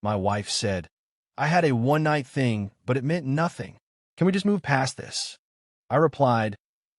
my wife said. I had a one-night thing, but it meant nothing. Can we just move past this? I replied,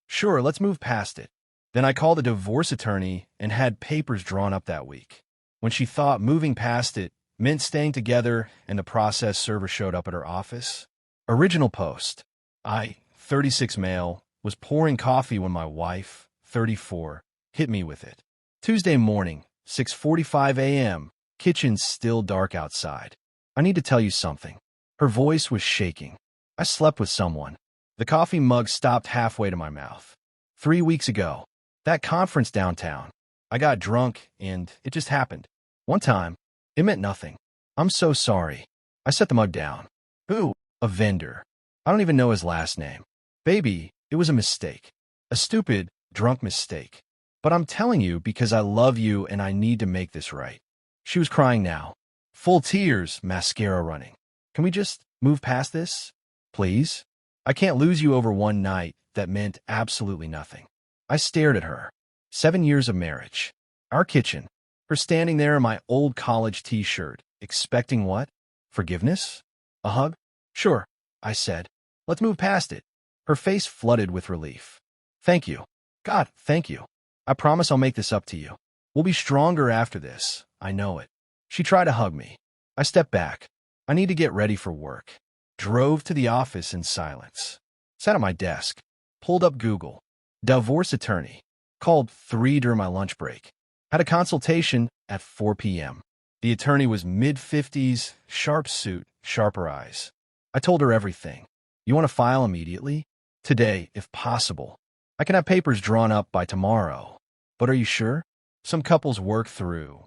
sure, let's move past it. Then I called a divorce attorney and had papers drawn up that week. When she thought moving past it meant staying together and the process server showed up at her office. Original post. I, 36 male, was pouring coffee when my wife, 34, hit me with it. Tuesday morning, 6:45 a.m., kitchen still dark outside. I need to tell you something. Her voice was shaking. I slept with someone. The coffee mug stopped halfway to my mouth. 3 weeks ago, that conference downtown, I got drunk and it just happened. One time, it meant nothing. I'm so sorry. I set the mug down. Who? A vendor. I don't even know his last name. Baby, it was a mistake. A stupid, drunk mistake. But I'm telling you because I love you and I need to make this right. She was crying now. Full tears, mascara running. Can we just move past this? Please? I can't lose you over one night that meant absolutely nothing. I stared at her. 7 years of marriage. Our kitchen. Her standing there in my old college t-shirt, expecting what? Forgiveness? A hug? Sure, I said. Let's move past it. Her face flooded with relief. Thank you. God, thank you. I promise I'll make this up to you. We'll be stronger after this. I know it. She tried to hug me. I stepped back. I need to get ready for work. Drove to the office in silence. Sat at my desk. Pulled up Google. Divorce attorney. Called 3 during my lunch break. Had a consultation at 4 p.m. The attorney was mid-50s, sharp suit, sharper eyes. I told her everything. You want to file immediately? Today, if possible. I can have papers drawn up by tomorrow. But are you sure? Some couples work through.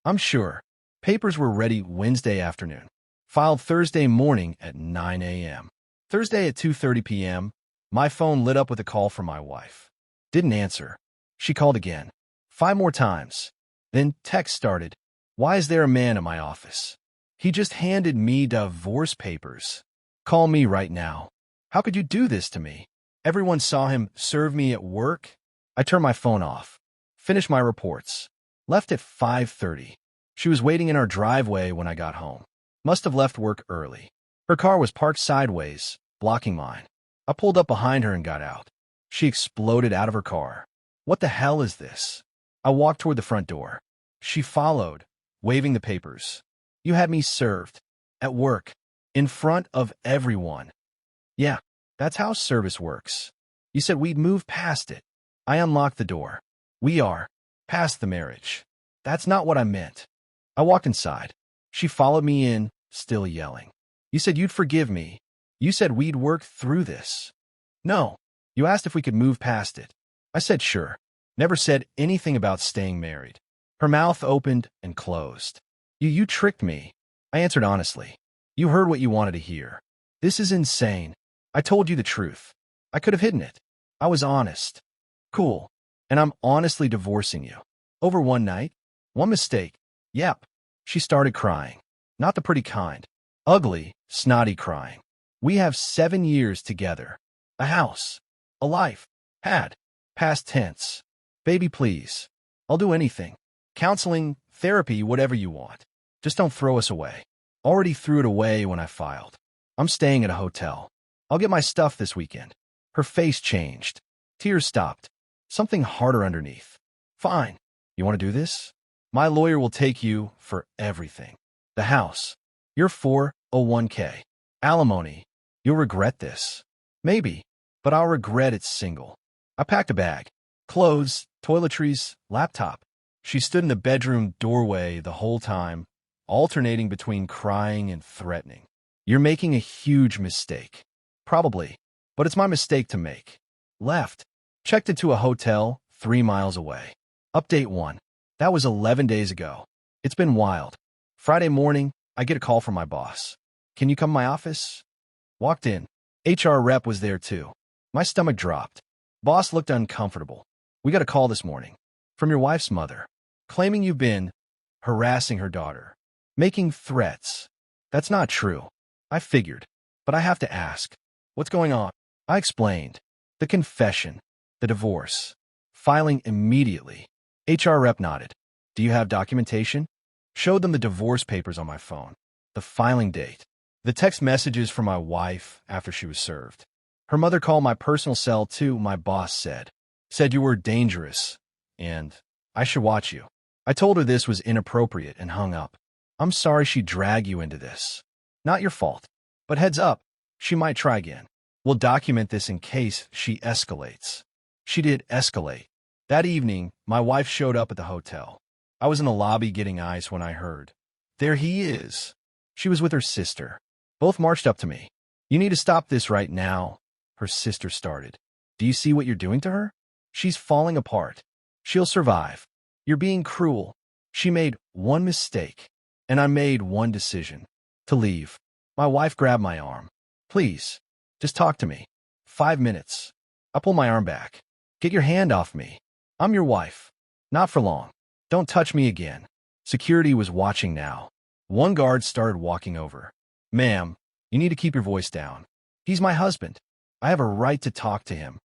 I'm sure. Papers were ready Wednesday afternoon. Filed Thursday morning at 9 a.m. Thursday at 2:30 p.m., my phone lit up with a call from my wife. Didn't answer. She called again. 5 more times. Then text started. Why is there a man in my office? He just handed me divorce papers. Call me right now. How could you do this to me? Everyone saw him serve me at work. I turned my phone off. Finished my reports. Left at 5:30. She was waiting in our driveway when I got home. Must have left work early. Her car was parked sideways, blocking mine. I pulled up behind her and got out. She exploded out of her car. What the hell is this? I walked toward the front door. She followed, waving the papers. You had me served. At work. In front of everyone. Yeah, that's how service works. You said we'd move past it. I unlocked the door. We are. Past the marriage. That's not what I meant. I walked inside. She followed me in, still yelling. You said you'd forgive me. You said we'd work through this. No. You asked if we could move past it. I said sure. Never said anything about staying married. Her mouth opened and closed. You tricked me. I answered honestly. You heard what you wanted to hear. This is insane. I told you the truth. I could have hidden it. I was honest. Cool. And I'm honestly divorcing you. Over one night? One mistake. Yep. She started crying. Not the pretty kind. Ugly, snotty crying. We have 7 years together. A house. A life. Had. Past tense. Baby, please. I'll do anything. Counseling, therapy, whatever you want. Just don't throw us away. Already threw it away when I filed. I'm staying at a hotel. I'll get my stuff this weekend. Her face changed. Tears stopped. Something harder underneath. Fine. You want to do this? My lawyer will take you for everything. The house. Your 401k. Alimony. You'll regret this. Maybe. But I'll regret it's single. I packed a bag. Clothes, toiletries, laptop. She stood in the bedroom doorway the whole time, alternating between crying and threatening. You're making a huge mistake. Probably. But it's my mistake to make. Left. Checked into a hotel 3 miles away. Update 1. That was 11 days ago. It's been wild. Friday morning, I get a call from my boss. Can you come to my office? Walked in. HR rep was there too. My stomach dropped. Boss looked uncomfortable. We got a call this morning. From your wife's mother. Claiming you've been harassing her daughter. Making threats. That's not true. I figured. But I have to ask. What's going on? I explained. The confession. The divorce. Filing immediately. HR rep nodded. Do you have documentation? Showed them the divorce papers on my phone. The filing date. The text messages from my wife after she was served. Her mother called my personal cell too, my boss said. Said you were dangerous, and I should watch you. I told her this was inappropriate and hung up. I'm sorry she dragged you into this. Not your fault. But heads up, she might try again. We'll document this in case she escalates. She did escalate. That evening, my wife showed up at the hotel. I was in the lobby getting ice when I heard, "There he is." She was with her sister. Both marched up to me. "You need to stop this right now," her sister started. "Do you see what you're doing to her? She's falling apart. She'll survive. You're being cruel." She made one mistake, and I made one decision: to leave. My wife grabbed my arm. "Please, just talk to me. 5 minutes." I pulled my arm back. "Get your hand off me. I'm your wife. Not for long. Don't touch me again." Security was watching now. One guard started walking over. "Ma'am, you need to keep your voice down. He's my husband. I have a right to talk to him."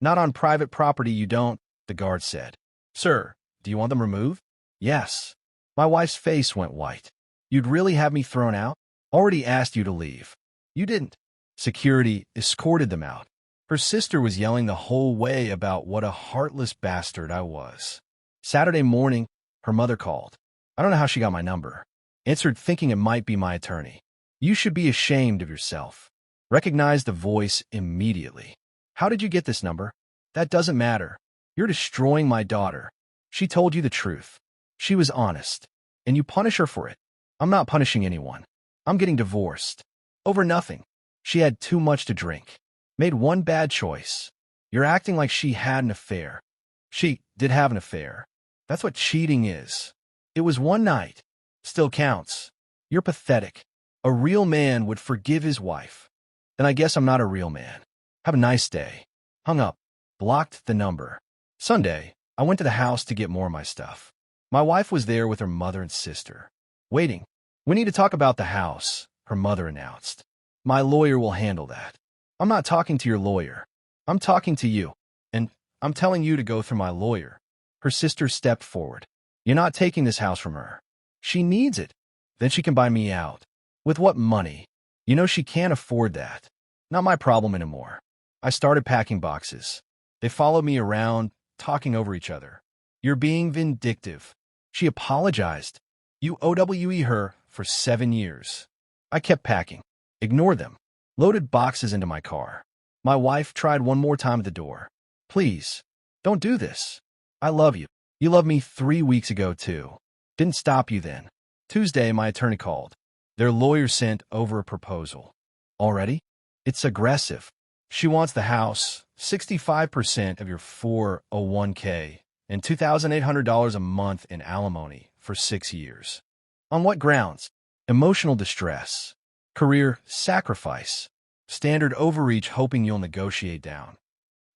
"Not on private property, you don't," the guard said. "Sir, do you want them removed?" "Yes." My wife's face went white. "You'd really have me thrown out? Already asked you to leave. You didn't." Security escorted them out. Her sister was yelling the whole way about what a heartless bastard I was. Saturday morning, her mother called. I don't know how she got my number. Answered thinking it might be my attorney. "You should be ashamed of yourself." Recognized the voice immediately. "How did you get this number?" "That doesn't matter. You're destroying my daughter. She told you the truth. She was honest. And you punish her for it." "I'm not punishing anyone. I'm getting divorced. Over nothing. She had too much to drink. Made one bad choice." "You're acting like she had an affair." "She did have an affair. That's what cheating is. It was one night. Still counts." "You're pathetic. A real man would forgive his wife." "Then I guess I'm not a real man. Have a nice day." Hung up. Blocked the number. Sunday, I went to the house to get more of my stuff. My wife was there with her mother and sister. Waiting. "We need to talk about the house," her mother announced. "My lawyer will handle that." "I'm not talking to your lawyer. I'm talking to you. And I'm telling you to go through my lawyer." Her sister stepped forward. "You're not taking this house from her. She needs it. Then she can buy me out." "With what money? You know she can't afford that." "Not my problem anymore." I started packing boxes. They followed me around, talking over each other. "You're being vindictive." She apologized. "You OWE her for 7 years." I kept packing. Ignored them. Loaded boxes into my car. My wife tried one more time at the door. "Please, don't do this. I love you. You loved me 3 weeks ago, too. Didn't stop you then." Tuesday, my attorney called. Their lawyer sent over a proposal. "Already? It's aggressive. She wants the house, 65% of your 401k, and $2,800 a month in alimony for 6 years. On what grounds? Emotional distress. Career sacrifice. Standard overreach hoping you'll negotiate down.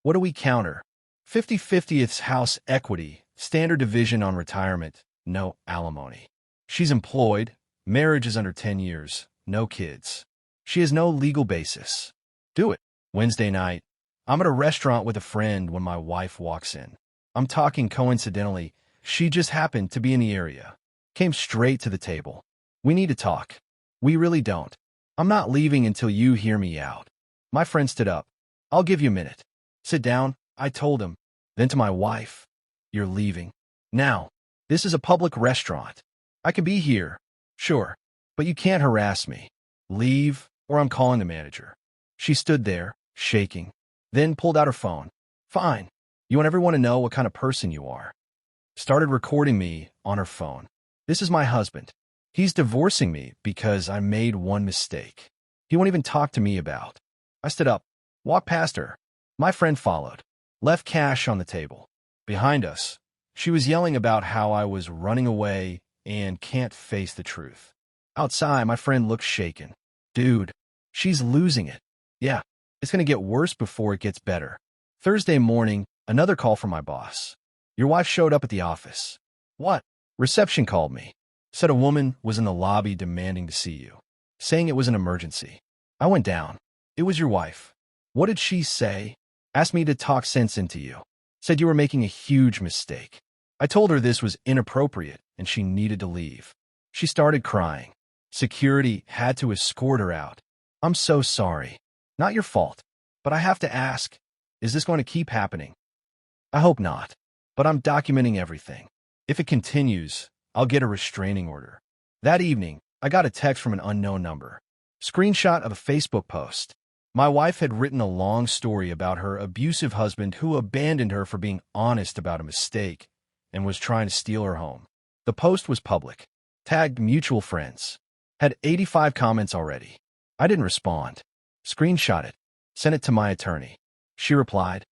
What do we counter? 50/50ths house equity, standard division on retirement, no alimony. She's employed, marriage is under 10 years, no kids. She has no legal basis. Do it." Wednesday night, I'm at a restaurant with a friend when my wife walks in. I'm talking coincidentally. She just happened to be in the area. Came straight to the table. "We need to talk." "We really don't. I'm not leaving until you hear me out." My friend stood up. "I'll give you a minute." "Sit down," I told him. Then to my wife, "You're leaving. Now. This is a public restaurant. I can be here, sure, but you can't harass me. Leave, or I'm calling the manager." She stood there, shaking, then pulled out her phone. "Fine. You want everyone to know what kind of person you are." Started recording me on her phone. "This is my husband. He's divorcing me because I made one mistake. He won't even talk to me about." I stood up, walked past her. My friend followed. Left cash on the table. Behind us, she was yelling about how I was running away and can't face the truth. Outside, my friend looked shaken. "Dude, she's losing it." "Yeah, it's going to get worse before it gets better." Thursday morning, another call from my boss. "Your wife showed up at the office." "What?" "Reception called me. Said a woman was in the lobby demanding to see you, saying it was an emergency." I went down. "It was your wife." "What did she say?" "Asked me to talk sense into you. Said you were making a huge mistake." I told her this was inappropriate and she needed to leave. She started crying. Security had to escort her out. I'm so sorry. Not your fault. But I have to ask, is this going to keep happening? I hope not. But I'm documenting everything. If it continues, I'll get a restraining order. That evening, I got a text from an unknown number. Screenshot of a Facebook post. My wife had written a long story about her abusive husband who abandoned her for being honest about a mistake and was trying to steal her home. The post was public, tagged mutual friends, had 85 comments already. I didn't respond. Screenshot it, sent it to my attorney. She replied,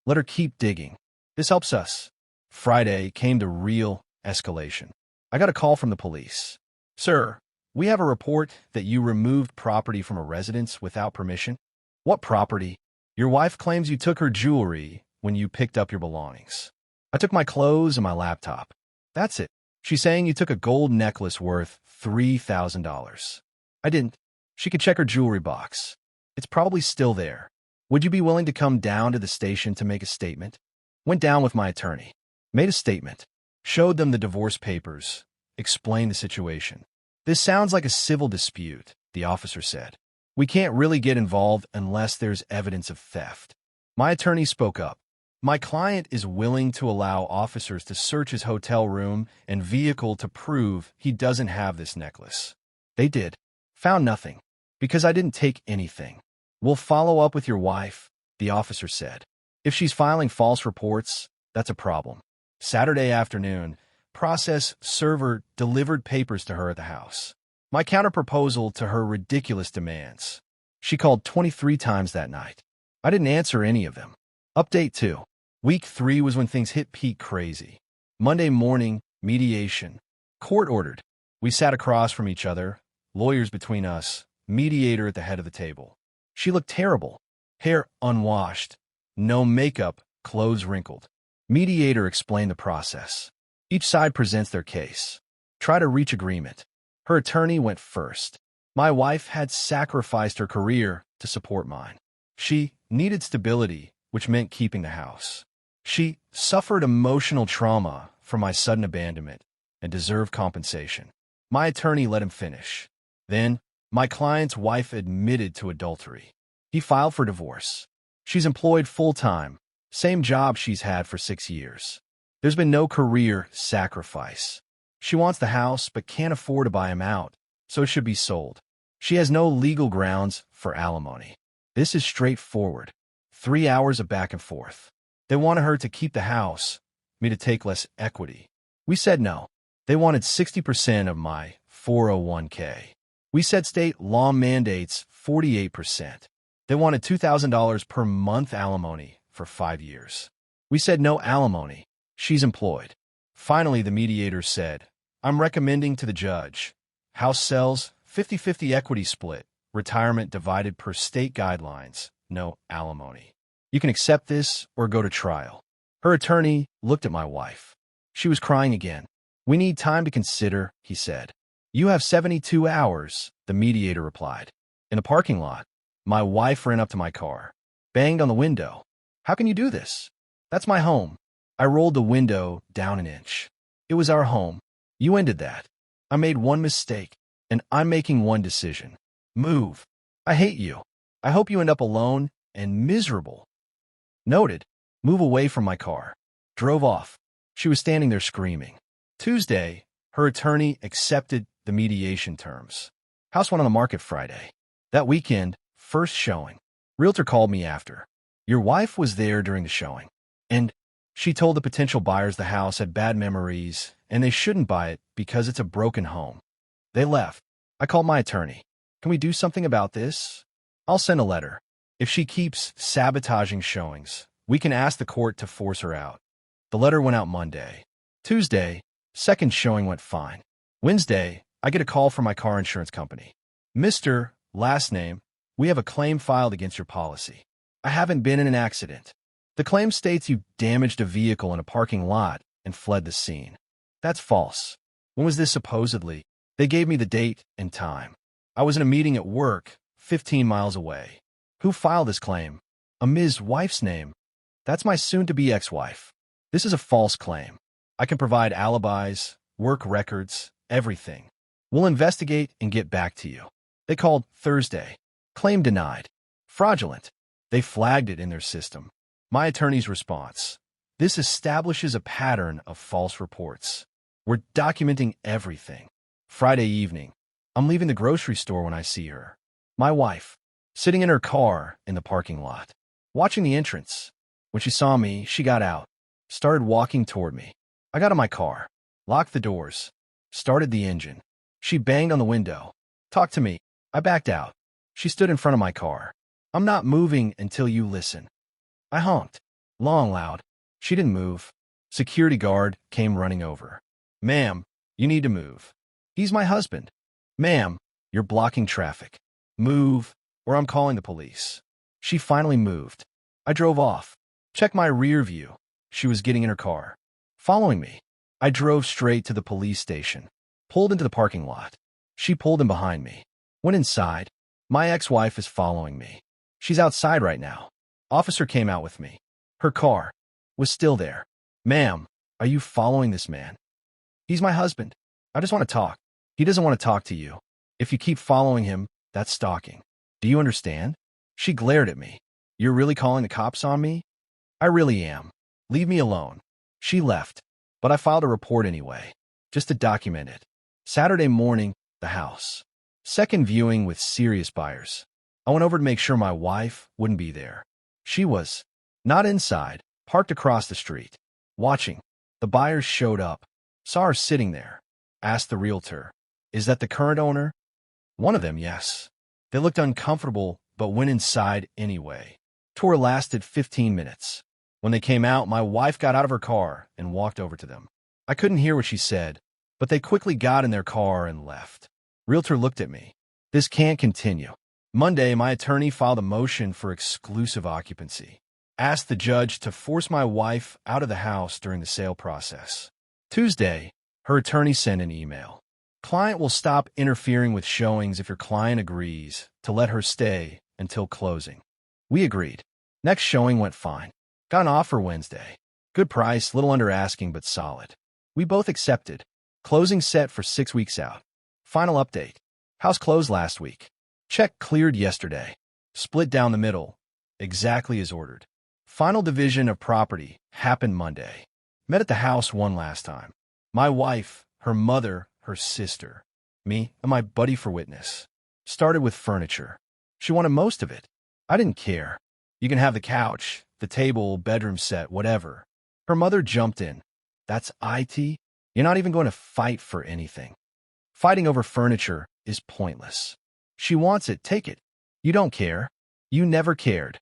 "Let her keep digging. This helps us." Friday came to real escalation. I got a call from the police. "Sir, we have a report that you removed property from a residence without permission." "What property?" "Your wife claims you took her jewelry when you picked up your belongings." "I took my clothes and my laptop." "That's it." "She's saying you took a gold necklace worth $3,000. "I didn't." "She could check her jewelry box. It's probably still there. Would you be willing to come down to the station to make a statement?" Went down with my attorney. Made a statement. Showed them the divorce papers. Explained the situation. "This sounds like a civil dispute," the officer said. "We can't really get involved unless there's evidence of theft." My attorney spoke up. "My client is willing to allow officers to search his hotel room and vehicle to prove he doesn't have this necklace." They did. Found nothing. "Because I didn't take anything." "We'll follow up with your wife," the officer said. "If she's filing false reports, that's a problem." Saturday afternoon, process server delivered papers to her at the house. My counterproposal to her ridiculous demands. She called 23 times that night. I didn't answer any of them. Update 2. Week 3 was when things hit peak crazy. Monday morning, mediation. Court ordered. We sat across from each other, lawyers between us, mediator at the head of the table. She looked terrible. Hair unwashed, no makeup, clothes wrinkled. Mediator explained the process. Each side presents their case. Try to reach agreement. Her attorney went first. My wife had sacrificed her career to support mine. She needed stability, which meant keeping the house. She suffered emotional trauma from my sudden abandonment and deserved compensation. My attorney let him finish. Then, my client's wife admitted to adultery. He filed for divorce. She's employed full-time, same job she's had for 6 years. There's been no career sacrifice. She wants the house but can't afford to buy him out, so it should be sold. She has no legal grounds for alimony. This is straightforward. 3 hours of back and forth. They wanted her to keep the house, me to take less equity. We said no. They wanted 60% of my 401k. We said state law mandates 48%. They wanted $2,000 per month alimony for 5 years. We said no alimony. She's employed. Finally, the mediator said, "I'm recommending to the judge. House sells, 50-50 equity split, retirement divided per state guidelines, no alimony. You can accept this or go to trial." Her attorney looked at my wife. She was crying again. "We need time to consider," he said. "You have 72 hours, the mediator replied. In the parking lot, my wife ran up to my car, banged on the window. "How can you do this? That's my home." I rolled the window down an inch. "It was our home. You ended that. I made one mistake, and I'm making one decision. Move. I hate you. I hope you end up alone and miserable." Noted. Move away from my car. Drove off. She was standing there screaming. Tuesday, her attorney accepted the mediation terms. House went on the market Friday. That weekend, first showing. Realtor called me after. "Your wife was there during the showing, and she told the potential buyers the house had bad memories and they shouldn't buy it because it's a broken home." They left. I called my attorney. "Can we do something about this?" "I'll send a letter. If she keeps sabotaging showings, we can ask the court to force her out." The letter went out Monday. Tuesday, second showing went fine. Wednesday, I get a call from my car insurance company. "Mr. Last name, we have a claim filed against your policy. I haven't been in an accident. The claim states you damaged a vehicle in a parking lot and fled the scene." That's false. When was this supposedly? They gave me the date and time. I was in a meeting at work, 15 miles away. Who filed this claim? A Ms. Wife's name. That's my soon-to-be ex-wife. This is a false claim. I can provide alibis, work records, everything. We'll investigate and get back to you. They called Thursday. Claim denied. Fraudulent. They flagged it in their system. My attorney's response. This establishes a pattern of false reports. We're documenting everything. Friday evening. I'm leaving the grocery store when I see her. My wife, sitting in her car in the parking lot, watching the entrance. When she saw me, she got out, started walking toward me. I got in my car, locked the doors, started the engine. She banged on the window. Talk to me. I backed out. She stood in front of my car. I'm not moving until you listen. I honked. Long, loud. She didn't move. Security guard came running over. Ma'am, you need to move. He's my husband. Ma'am, you're blocking traffic. Move, or I'm calling the police. She finally moved. I drove off. Checked my rear view. She was getting in her car, following me. I drove straight to the police station. Pulled into the parking lot. She pulled in behind me. Went inside. My ex-wife is following me. She's outside right now. Officer came out with me. Her car was still there. Ma'am, are you following this man? He's my husband. I just want to talk. He doesn't want to talk to you. If you keep following him, that's stalking. Do you understand? She glared at me. You're really calling the cops on me? I really am. Leave me alone. She left, but I filed a report anyway, just to document it. Saturday morning, the house. Second viewing with serious buyers. I went over to make sure my wife wouldn't be there. She was not inside, parked across the street. Watching. The buyers showed up. Saw her sitting there. Asked the realtor, is that the current owner? One of them, yes. They looked uncomfortable, but went inside anyway. Tour lasted 15 minutes. When they came out, my wife got out of her car and walked over to them. I couldn't hear what she said, but they quickly got in their car and left. Realtor looked at me. This can't continue. Monday, my attorney filed a motion for exclusive occupancy. Asked the judge to force my wife out of the house during the sale process. Tuesday, her attorney sent an email. Client will stop interfering with showings if your client agrees to let her stay until closing. We agreed. Next showing went fine. Got an offer Wednesday. Good price, little under asking, but solid. We both accepted. Closing set for 6 weeks out. Final update. House closed last week. Check cleared yesterday. Split down the middle. Exactly as ordered. Final division of property happened Monday. Met at the house one last time. My wife, her mother, her sister, me, and my buddy for witness. Started with furniture. She wanted most of it. I didn't care. You can have the couch, the table, bedroom set, whatever. Her mother jumped in. That's IT? You're not even going to fight for anything. Fighting over furniture is pointless. She wants it, take it. You don't care. You never cared.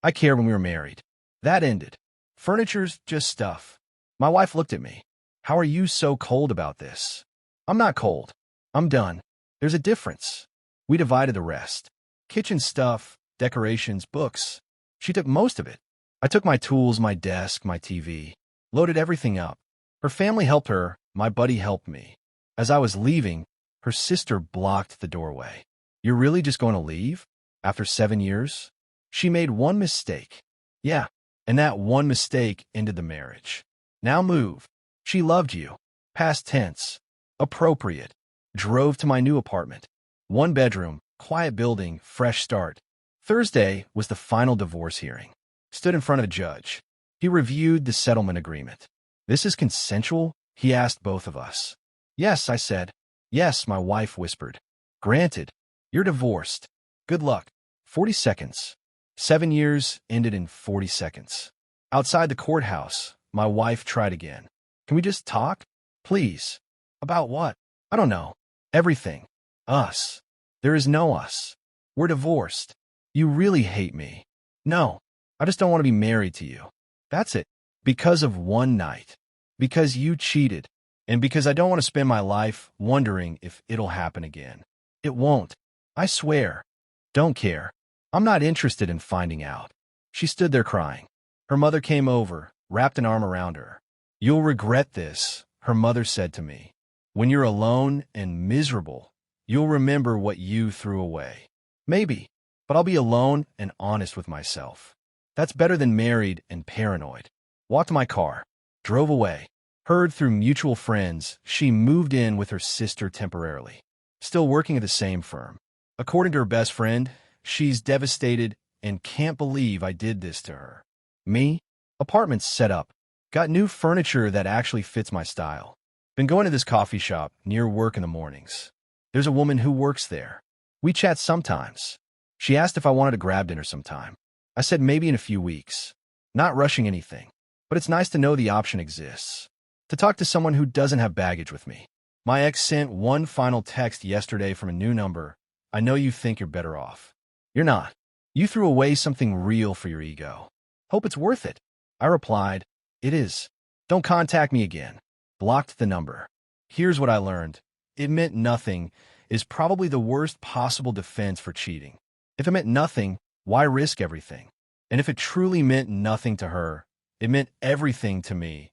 I cared when we were married. That ended. Furniture's just stuff. My wife looked at me. How are you so cold about this? I'm not cold. I'm done. There's a difference. We divided the rest. Kitchen stuff, decorations, books. She took most of it. I took my tools, my desk, my TV, loaded everything up. Her family helped her. My buddy helped me. As I was leaving, her sister blocked the doorway. You're really just going to leave? After 7 years? She made one mistake. Yeah, and that one mistake ended the marriage. Now move. She loved you. Past tense. Appropriate. Drove to my new apartment. 1 bedroom, quiet building, fresh start. Thursday was the final divorce hearing. Stood in front of a judge. He reviewed the settlement agreement. This is consensual? He asked both of us. Yes, I said. Yes, my wife whispered. Granted. You're divorced. Good luck. 40 seconds. 7 years ended in 40 seconds. Outside the courthouse, my wife tried again. Can we just talk? Please. About what? I don't know. Everything. Us. There is no us. We're divorced. You really hate me. No. I just don't want to be married to you. That's it. Because of one night. Because you cheated. And because I don't want to spend my life wondering if it'll happen again. It won't. I swear. Don't care. I'm not interested in finding out. She stood there crying. Her mother came over, wrapped an arm around her. You'll regret this, her mother said to me. When you're alone and miserable, you'll remember what you threw away. Maybe, but I'll be alone and honest with myself. That's better than married and paranoid. Walked to my car. Drove away. Heard through mutual friends she moved in with her sister temporarily. still working at the same firm. According to her best friend, she's devastated and can't believe I did this to her. Me? Apartment's set up. Got new furniture that actually fits my style. Been going to this coffee shop near work in the mornings. There's a woman who works there. We chat sometimes. She asked if I wanted to grab dinner sometime. I said maybe in a few weeks. Not rushing anything, but it's nice to know the option exists. To talk to someone who doesn't have baggage with me. My ex sent one final text yesterday from a new number. I know you think you're better off. You're not. You threw away something real for your ego. Hope it's worth it. I replied, it is. Don't contact me again. Blocked the number. Here's what I learned. It meant nothing is probably the worst possible defense for cheating. If it meant nothing, why risk everything? And if it truly meant nothing to her, it meant everything to me.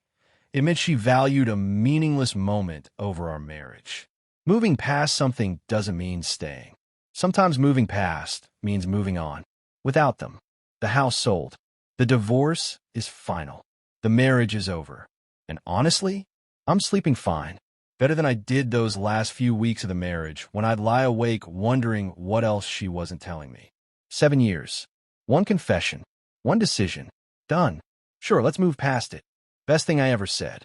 It meant she valued a meaningless moment over our marriage. Moving past something doesn't mean staying. Sometimes moving past means moving on. Without them, the house sold. The divorce is final. The marriage is over. And honestly, I'm sleeping fine. Better than I did those last few weeks of the marriage when I'd lie awake wondering what else she wasn't telling me. 7 years. One confession. One decision. Done. Sure, let's move past it. Best thing I ever said.